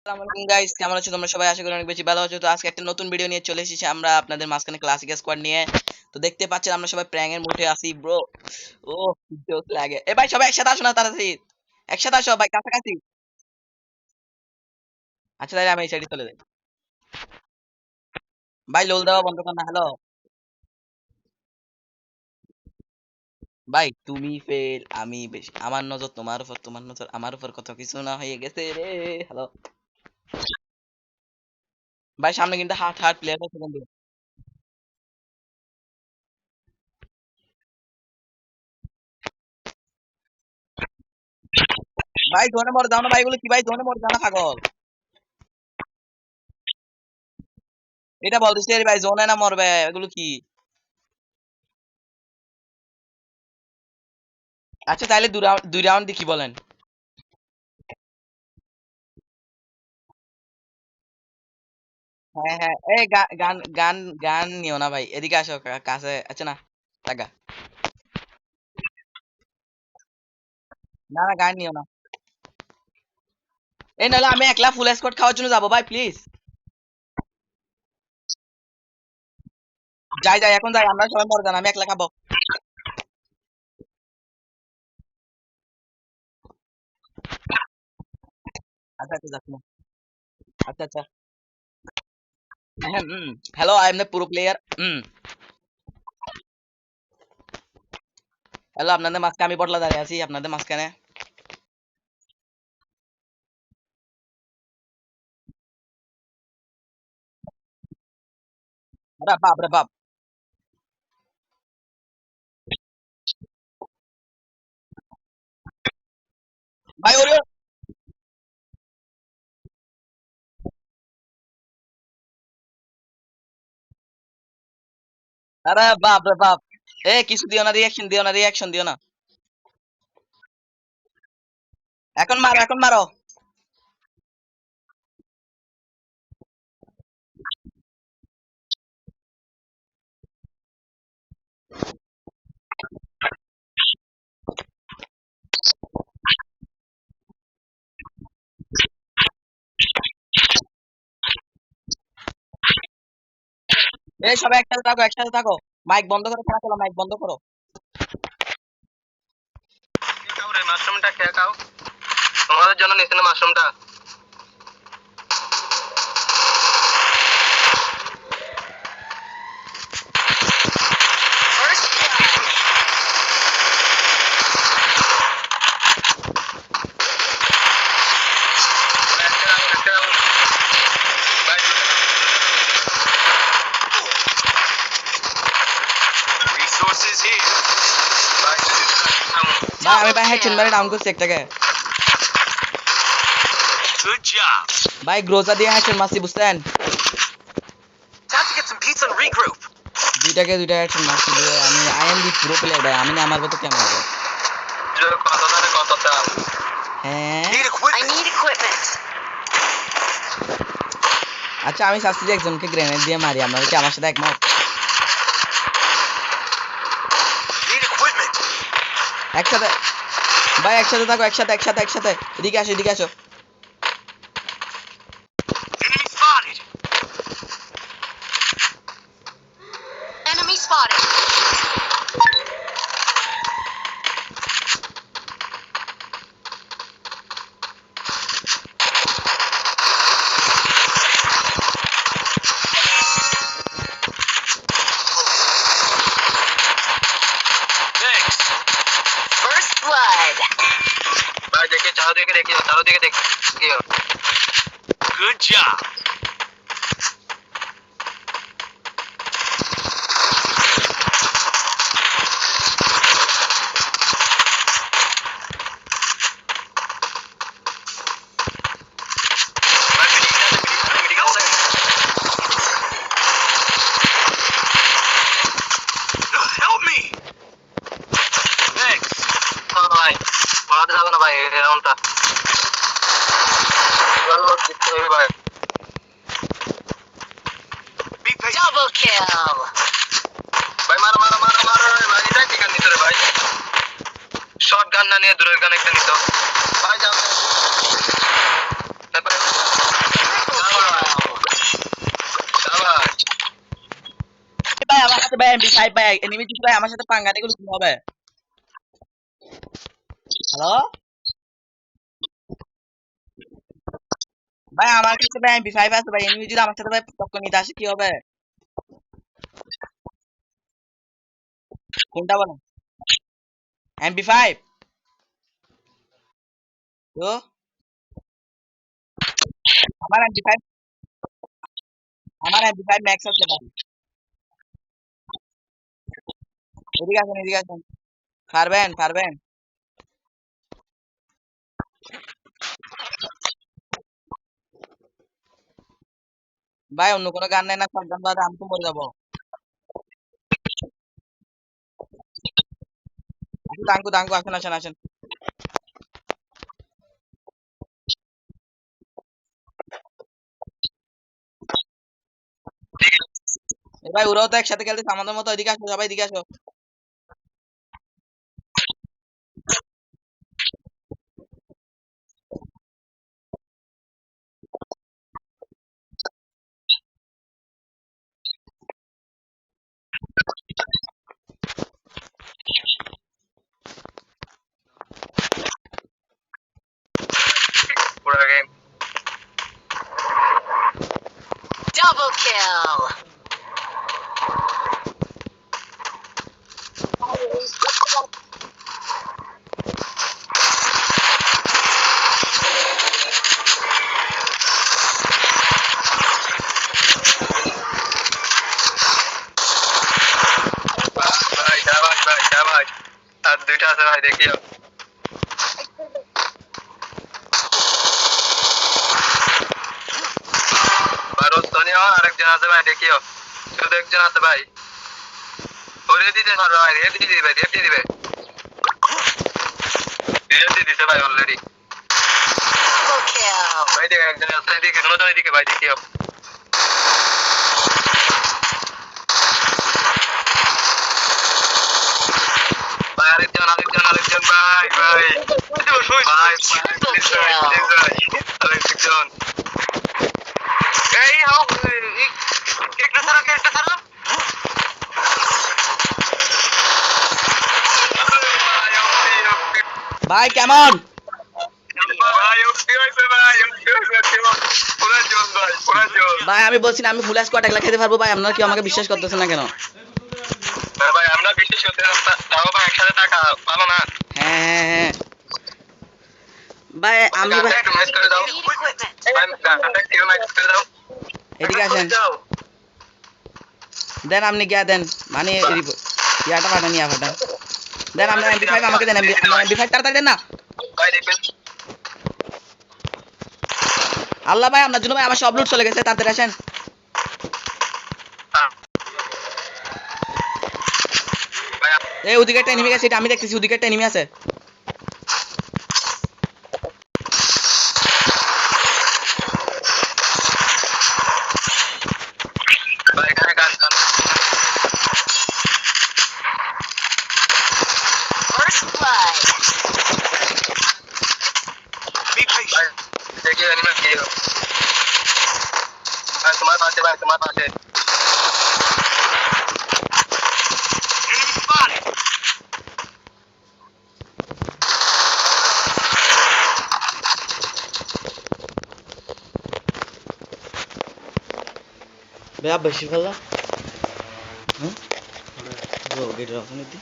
আসসালামু আলাইকুম গাইস, কেমন আছো তোমরা সবাই? আশা করি অনেক বেশি ভালো আছো। তো আজকে একটা নতুন ভিডিও নিয়ে চলে এসেছি আমরা আপনাদের মাঝখানে ক্লাসিক স্কোয়াড নিয়ে। তো দেখতে পাচ্ছেন আমরা সবাই প্র্যাঙ্ক এর মুডে আছি ব্রো। ও জোস লাগে। এ ভাই সবাই একসাথে আসো না তাড়াতাড়ি। একসাথে আসো ভাই কাছাকাছি। আচ্ছা তাহলে আমি এই সাইডে চলে যাই। ভাই লোল দেওয়া বন্ধ কর না। হ্যালো ভাই, তুমি ফেল আমি বেশি, আমার নজর তোমার উপর, তোমার নজর আমার উপর, কত কিছু না হয়ে গেছে রে। হ্যালো ভাই, সামনে কিন্তু হার্ট হার্ট প্লেয়ার আছে কিন্তু। ভাই জোনে মর যাও না ভাই, এগুলো কি ভাই? জোনে মর যাও না পাগল। এটা বলতেছি ভাই, জোনে না মরবে এগুলো কি? আচ্ছা তাহলে দুই রাউন্ড দি কি বলেন? হ্যাঁ হ্যাঁ, এই গান গান গান নিও না ভাই, এদিকে আসো কাছে। আচ্ছা না টাকা, না না গান নিও না। এই নাহলে আমি একলা ফুল স্কোয়াড খাওয়ার জন্য যাবো ভাই, প্লিজ। যাই যাই, এখন যাই, আমরা সবাই মরে যান, আমি একলা খাবো। আচ্ছা আচ্ছা যাচ্ছি না। আচ্ছা আচ্ছা। হ্যাঁ hello, I am the pro player. Hello, আপনাদের মাঝখানে আমি বটলা দাঁড়িয়ে আছি, আপনাদের মাঝখানে। আরে বাপ রে বাপ। ভাই ওরে, আরে বাপ রে বাপ। এ কিছু দিও না, রিয়াকশন দিও না, রিয়াকশন দিও না। এখন মারো, এখন মারো। এই সবাই একসাথে থাকো, একসাথে থাকো। মাইক বন্ধ করো, খেলা চলো, মাইক বন্ধ করো। খাও রে, মাশরুমটা খেয়ে খাও। তোমাদের জন্য নিয়েছি না মাশরুমটা। ভাই আমি ভাই হেডশট মেরে ডাউন করছি একটাকে। Good job. ভাই গ্রোজা দিয়ে হেডশট মারছি, বুঝছেন? Time to get some pizza and regroup. দুইটা হেডশট মারছি দিয়ে আমি I am the pro player ভাই, আমি না আমার মতো কেমন হবে? কত দাম? হ্যাঁ I need equipment. আচ্ছা আমি চাচ্ছি যে একজনকে গ্রেনেড দিয়ে মারি, আপনারা কি আমার সাথে একমত? একসাথে ভাই, একসাথে থাকো, একসাথে একসাথে একসাথে। এদিকে আসো, এদিকে আসো। Enemy spotted. First blood. ভাই দেখে চাও, দেখে দেখিও, চাও দেখে দেখিও। Good job. Help me. Next. ভাই মারতে যাবে না ভাই, এই রাউন্ডটা ভালো জিততে হবে ভাই। Double kill. ভাই মারো মারো মারো মারো ভাই, এটা কি গান নিতে রে ভাই? শর্ট গান না নিয়ে দূরের গান একটা নিতে। ভাই যাও। তারপরে আছে ভাই MP5 ভাই এনিমি জিত ভাই আমার সাথে পাঙ্গা নিয়ে কি হবে হ্যালো ভাই আমার কাছে ভাই MP5 আছে ভাই এনিমি যদি আমার সাথে ভাই টক্কর নিতে আসে কি হবে কোনটা বলেন MP5 তো আমার MP5 আমার MP5 ম্যাক্স আছে ভাই এদিকে আসেন পারবেন ভাই অন্য কোনো গান নাই না সব গান বাদে আমি তো মরে যাবো দাঙ্গু আসেন এ ভাই ওরাও তো একসাথে খেলতেছে আমাদের মতো এদিকে আসো সবাই এদিকে আসো পুরো গেম Double kill. ভাই আর দুইটা আছে ভাই দেখিও ভারতনিও আরেকজন আছে ভাই দেখিও শুধু একজন আছে ভাই ওরে দিতে পারবে ভাই রেড দিয়ে দিবে রেড দিয়ে দিছে ভাই অলরেডি Double kill. ভাই দেখ একজন আছে এদিকে নতুন এদিকে ভাই দেখিও ভাই আরেকজন ভাই আরেকজন এই হাও একটা ছাড়া ভাই কেমন ভাই আমি বলছি না আমি ফুল স্কোয়াড একলা খেতে পারবো ভাই আপনারা কি আমাকে বিশ্বাস করতেছেন না কেন ভাই আমরা বিশেষ করতে তাও ভাই একসাথে টাকা পাবো না হ্যাঁ ভাই আমি ভাই একটু ম্যাচ করে দাও Need equipment. ভাই গানটা কেউ ম্যাচ করে দাও এদিকে আসেন দেন আপনি গিয়া দেন মানে ইয়াটা পাঠান ইয়া পাঠান দেন আপনি MP5 আমাকে দেন MP5 তাড়াতাড়ি দেন না ভাই দেখবেন আল্লাহ ভাই আপনার জন্য ভাই আমার সব লুট চলে গেছে তাড়াতাড়ি আসেন এই ওদিকে একটা এনিমি আছে এটা আমি দেখতেছি ওদিকে একটা এনিমি আছে ভাই এখানে গান First blood. ভাই দেখি এনিমি কি ভাই তোমার পাশে ভাই आप বেশি ফেললা হ্যাঁ ও গেট রাখুন এদিকে